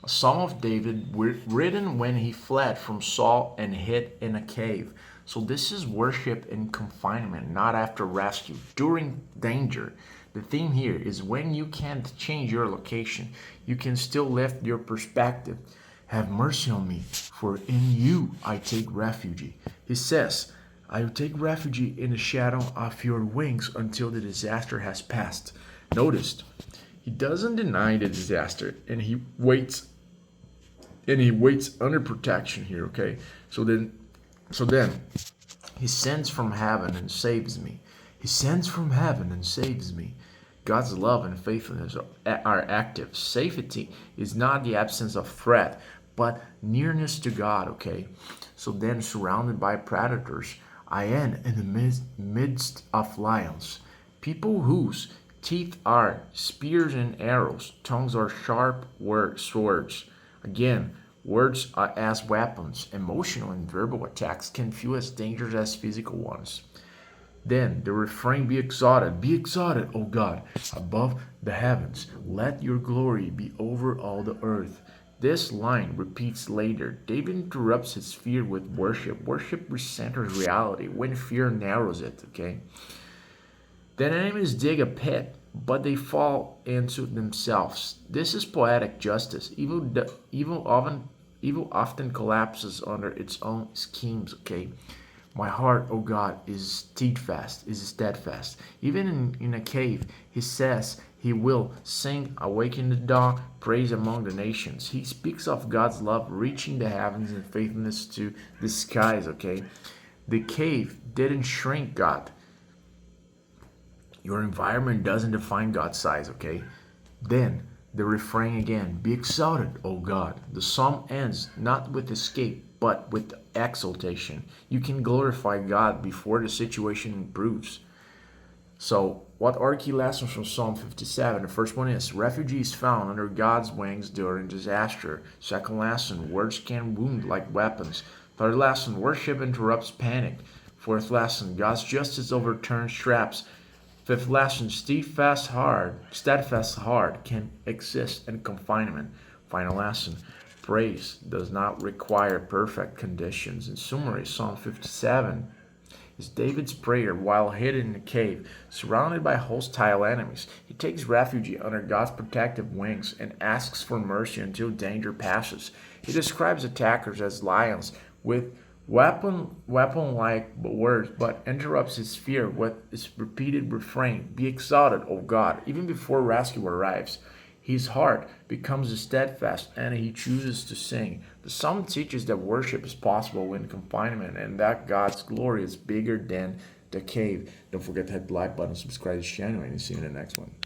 A Psalm of David written when he fled from Saul and hid in a cave. So this is worship in confinement, not after rescue, during danger. The theme here is when you can't change your location, you can still lift your perspective. Have mercy on me, for in you I take refuge. He says, I will take refuge in the shadow of your wings until the disaster has passed. Notice, he doesn't deny the disaster and he waits under protection here, okay? So then he sends from heaven and saves me. He sends from heaven and saves me. God's love and faithfulness are active. Safety is not the absence of threat, but nearness to God, okay? So then, surrounded by predators, I am in the midst of lions, people whose teeth are spears and arrows, tongues are sharp swords. Again, words are as weapons. Emotional and verbal attacks can feel as dangerous as physical ones. Then the refrain, be exalted, O God, above the heavens. Let your glory be over all the earth. This line repeats later. David interrupts his fear with worship. Worship recenters reality when fear narrows it, okay? Then enemies dig a pit, but they fall into themselves. This is poetic justice. Evil often collapses under its own schemes, okay? My heart, O God, is steadfast. Even in a cave, he says he will sing, awaken the dawn, praise among the nations. He speaks of God's love reaching the heavens and faithfulness to the skies, okay? The cave didn't shrink God. Your environment doesn't define God's size, okay? Then the refrain again, be exalted, O God. The psalm ends not with escape, but with exaltation. You can glorify God before the situation improves. So, what are key lessons from Psalm 57? The first one is refuge is found under God's wings during disaster. Second lesson, words can wound like weapons. Third lesson, worship interrupts panic. Fourth lesson, God's justice overturns traps. Fifth lesson, steadfast heart can exist in confinement. Final lesson, praise does not require perfect conditions. In summary, Psalm 57 is David's prayer while hidden in a cave, surrounded by hostile enemies. He takes refuge under God's protective wings and asks for mercy until danger passes. He describes attackers as lions with weapon like words, but interrupts his fear with his repeated refrain, be exalted, O God, even before rescue arrives. His heart becomes steadfast and he chooses to sing. The psalm teaches that worship is possible in confinement and that God's glory is bigger than the cave. Don't forget to hit the like button, subscribe to this channel, and see you in the next one.